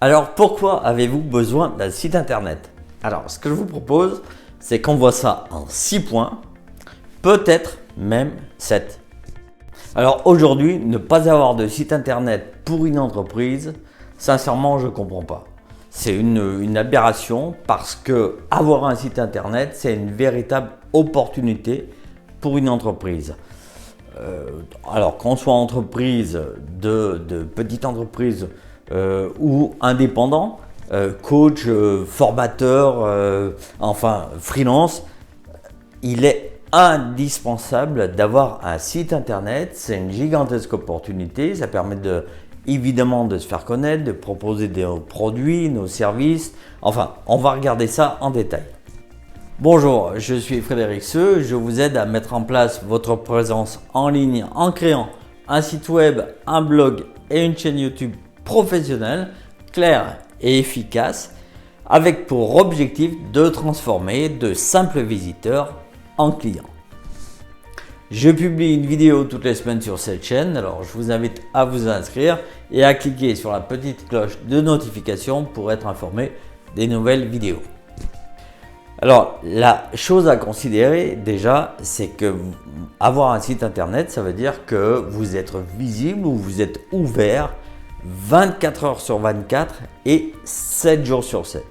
Alors pourquoi avez-vous besoin d'un site internet? Alors ce que je vous propose, c'est qu'on voit ça en 6 points, peut-être même 7. Alors aujourd'hui, ne pas avoir de site internet pour une entreprise, sincèrement je ne comprends pas. C'est une aberration parce que avoir un site internet, c'est une véritable opportunité pour une entreprise. Alors qu'on soit entreprise de petite entreprise ou indépendant, coach, formateur, enfin freelance, il est indispensable d'avoir un site internet. C'est une gigantesque opportunité, ça permet évidemment de se faire connaître, de proposer nos produits, nos services. Enfin, on va regarder ça en détail. Bonjour, je suis Frédéric Seu, je vous aide à mettre en place votre présence en ligne en créant un site web, un blog et une chaîne YouTube professionnelle, claire et efficace, avec pour objectif de transformer de simples visiteurs en clients. Je publie une vidéo toutes les semaines sur cette chaîne, alors je vous invite à vous inscrire et à cliquer sur la petite cloche de notification pour être informé des nouvelles vidéos. Alors, la chose à considérer déjà, c'est que avoir un site internet, ça veut dire que vous êtes visible ou vous êtes ouvert 24 heures sur 24 et 7 jours sur 7.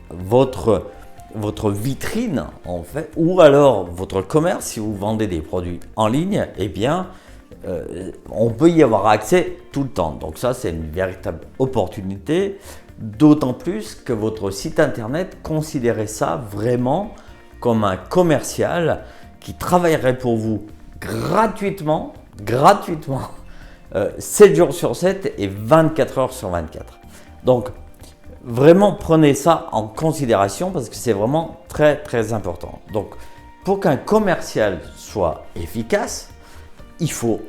Votre vitrine, en fait, ou alors votre commerce, si vous vendez des produits en ligne, eh bien, on peut y avoir accès tout le temps. Donc ça, c'est une véritable opportunité. D'autant plus que votre site internet, considérez ça vraiment comme un commercial qui travaillerait pour vous gratuitement, 7 jours sur 7 et 24 heures sur 24. Donc, vraiment prenez ça en considération parce que c'est vraiment très important. Donc, pour qu'un commercial soit efficace, il faut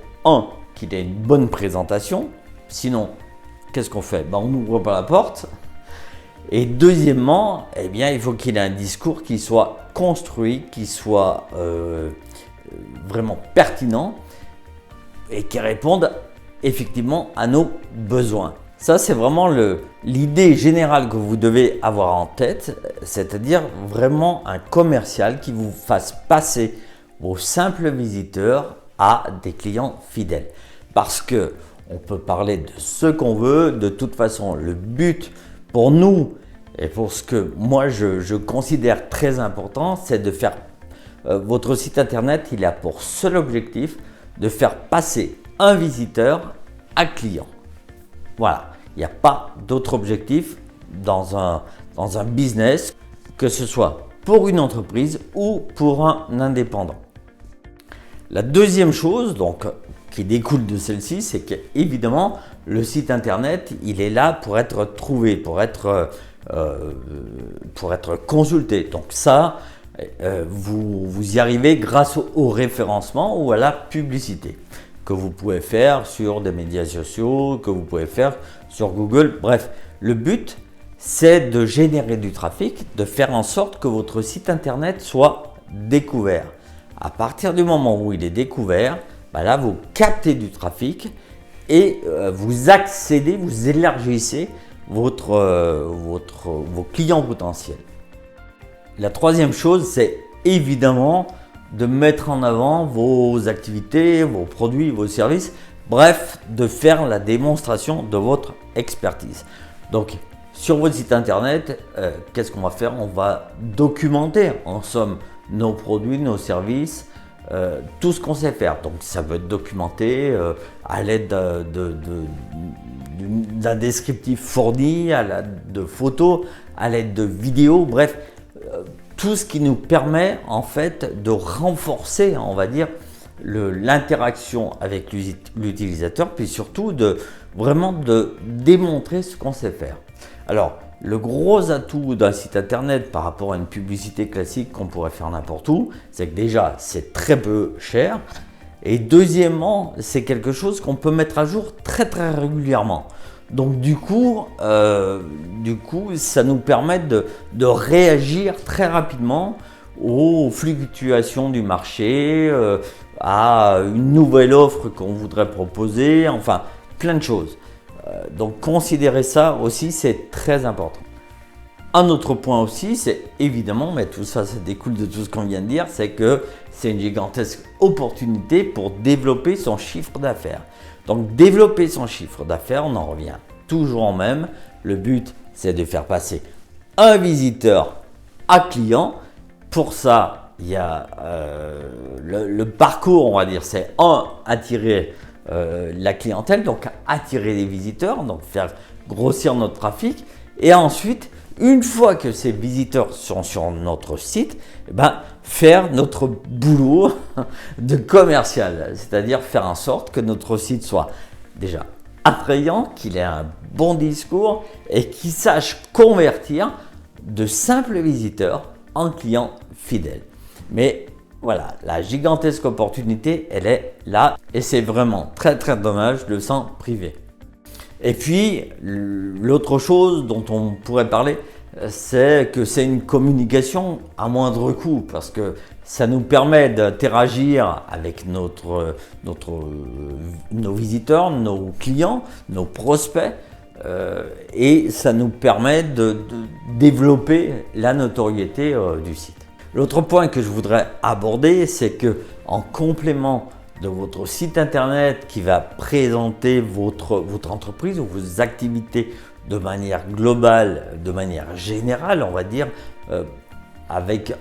qu'il ait une bonne présentation, sinon qu'est-ce qu'on fait? On n'ouvre pas la porte. Et deuxièmement, eh bien, il faut qu'il ait un discours qui soit construit, qui soit vraiment pertinent et qui réponde effectivement à nos besoins. Ça, c'est vraiment l'idée générale que vous devez avoir en tête, c'est-à-dire vraiment un commercial qui vous fasse passer vos simples visiteurs à des clients fidèles. Parce que on peut parler de ce qu'on veut, de toute façon, le but pour nous et pour ce que moi je considère très important, c'est de faire votre site internet, il a pour seul objectif de faire passer un visiteur à client. Voilà, il n'y a pas d'autre objectif dans un business, que ce soit pour une entreprise ou pour un indépendant. La deuxième chose, donc, qui découle de celle-ci, c'est qu'évidemment, le site internet, il est là pour être trouvé, pour être consulté. Donc ça, vous y arrivez grâce au référencement ou à la publicité que vous pouvez faire sur des médias sociaux, que vous pouvez faire sur Google. Bref, le but, c'est de générer du trafic, de faire en sorte que votre site internet soit découvert. À partir du moment où il est découvert, là, vous captez du trafic et vous accédez, vous élargissez vos clients potentiels. La troisième chose, c'est évidemment de mettre en avant vos activités, vos produits, vos services, bref, de faire la démonstration de votre expertise. Donc, sur votre site internet, qu'est-ce qu'on va faire? On va documenter en somme nos produits, nos services, tout ce qu'on sait faire. Donc ça peut être documenté à l'aide d'un descriptif fourni, à l'aide de photos, à l'aide de vidéos, bref, tout ce qui nous permet en fait de renforcer, on va dire, l'interaction avec l'utilisateur, puis surtout vraiment de démontrer ce qu'on sait faire. Alors, le gros atout d'un site internet par rapport à une publicité classique qu'on pourrait faire n'importe où, c'est que déjà, c'est très peu cher. Et deuxièmement, c'est quelque chose qu'on peut mettre à jour très régulièrement. Donc du coup, ça nous permet de réagir très rapidement aux fluctuations du marché, à une nouvelle offre qu'on voudrait proposer, enfin plein de choses. Donc considérez ça aussi, c'est très important. Un autre point aussi, c'est évidemment, mais tout ça, ça découle de tout ce qu'on vient de dire, c'est que c'est une gigantesque opportunité pour développer son chiffre d'affaires. Donc développer son chiffre d'affaires, on en revient toujours au même. Le but, c'est de faire passer un visiteur à client. Pour ça, il y a le parcours, on va dire, c'est attirer la clientèle, donc attirer les visiteurs, donc faire grossir notre trafic. Et ensuite, une fois que ces visiteurs sont sur notre site, faire notre boulot de commercial, c'est-à-dire faire en sorte que notre site soit déjà attrayant, qu'il ait un bon discours et qu'il sache convertir de simples visiteurs en clients fidèles. Mais voilà, la gigantesque opportunité, elle est là et c'est vraiment très très dommage de s'en priver. Et puis, l'autre chose dont on pourrait parler, c'est que c'est une communication à moindre coût parce que ça nous permet d'interagir avec nos visiteurs, nos clients, nos prospects et ça nous permet de développer la notoriété du site. L'autre point que je voudrais aborder, c'est que en complément de votre site internet qui va présenter votre entreprise ou vos activités de manière globale, de manière générale, on va dire, avec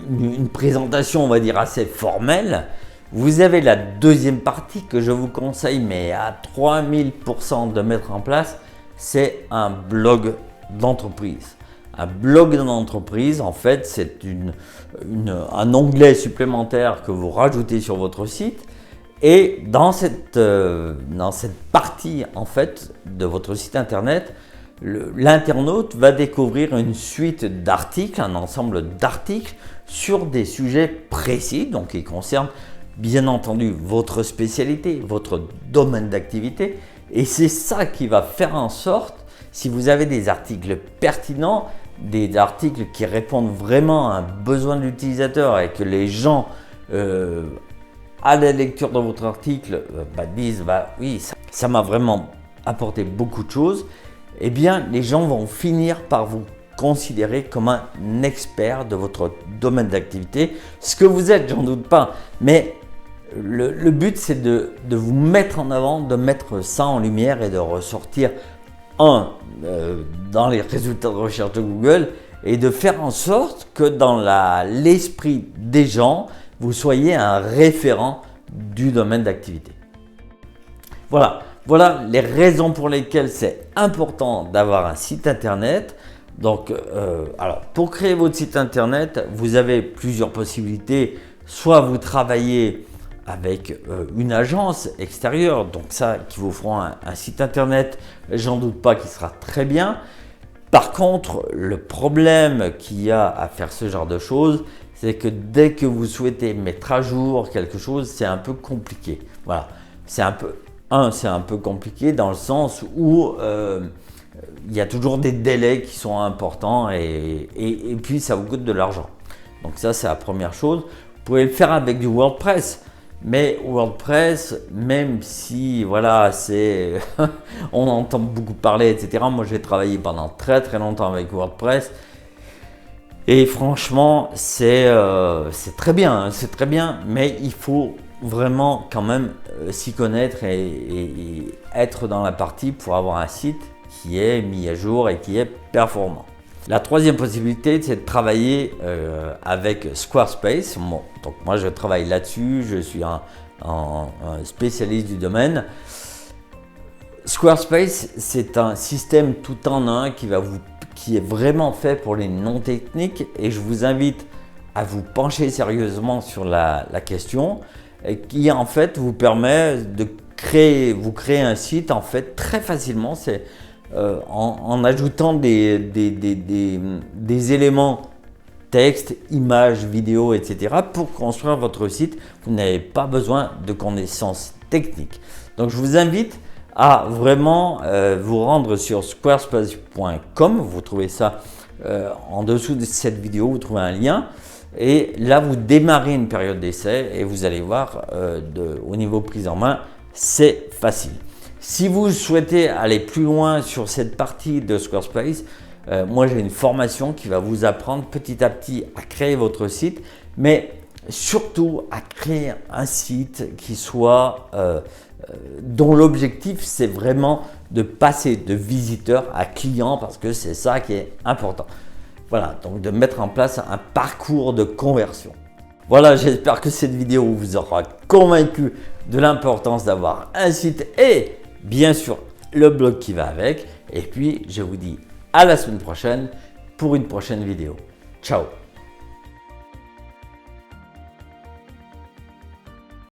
une présentation, on va dire, assez formelle, vous avez la deuxième partie que je vous conseille, mais à 3000% de mettre en place, c'est un blog d'entreprise. Un blog d'entreprise, en fait, c'est un onglet supplémentaire que vous rajoutez sur votre site. Et dans cette partie, en fait, de votre site internet, l'internaute va découvrir une suite d'articles, un ensemble d'articles sur des sujets précis, donc qui concernent bien entendu votre spécialité, votre domaine d'activité. Et c'est ça qui va faire en sorte, si vous avez des articles pertinents, des articles qui répondent vraiment à un besoin de l'utilisateur et que les gens, à la lecture de votre article, disent oui, ça m'a vraiment apporté beaucoup de choses, eh bien les gens vont finir par vous considérer comme un expert de votre domaine d'activité, ce que vous êtes, j'en doute pas, mais le but c'est de vous mettre en avant, de mettre ça en lumière et de ressortir dans les résultats de recherche de Google et de faire en sorte que dans l'esprit des gens, vous soyez un référent du domaine d'activité. Voilà les raisons pour lesquelles c'est important d'avoir un site internet. Donc, alors, pour créer votre site internet, vous avez plusieurs possibilités. Soit vous travaillez avec une agence extérieure, donc ça, qui vous fera un site internet, j'en doute pas qu'il sera très bien. Par contre, le problème qu'il y a à faire ce genre de choses, c'est que dès que vous souhaitez mettre à jour quelque chose, c'est un peu compliqué. Voilà, c'est un peu compliqué dans le sens où il y a toujours des délais qui sont importants et puis ça vous coûte de l'argent. Donc ça, c'est la première chose. Vous pouvez le faire avec du WordPress. Mais WordPress, même si voilà, on entend beaucoup parler, etc. Moi, j'ai travaillé pendant très très longtemps avec WordPress et franchement, c'est très bien, c'est très bien, mais il faut vraiment quand même s'y connaître et être dans la partie pour avoir un site qui est mis à jour et qui est performant. La troisième possibilité, c'est de travailler avec Squarespace. Bon, donc moi, je travaille là-dessus. Je suis un spécialiste du domaine. Squarespace, c'est un système tout en un qui est vraiment fait pour les non-techniques. Et je vous invite à vous pencher sérieusement sur la question, qui en fait vous permet de créer un site en fait très facilement. C'est en ajoutant des éléments texte, images, vidéos, etc. pour construire votre site. Vous n'avez pas besoin de connaissances techniques. Donc je vous invite à vraiment vous rendre sur squarespace.com. Vous trouvez ça en dessous de cette vidéo, vous trouvez un lien. Et là, vous démarrez une période d'essai et vous allez voir au niveau prise en main, c'est facile. Si vous souhaitez aller plus loin sur cette partie de Squarespace, moi j'ai une formation qui va vous apprendre petit à petit à créer votre site, mais surtout à créer un site qui soit dont l'objectif c'est vraiment de passer de visiteur à client, parce que c'est ça qui est important. Voilà, donc de mettre en place un parcours de conversion. Voilà, j'espère que cette vidéo vous aura convaincu de l'importance d'avoir un site et bien sûr le blog qui va avec. Et puis je vous dis à la semaine prochaine pour une prochaine vidéo. Ciao!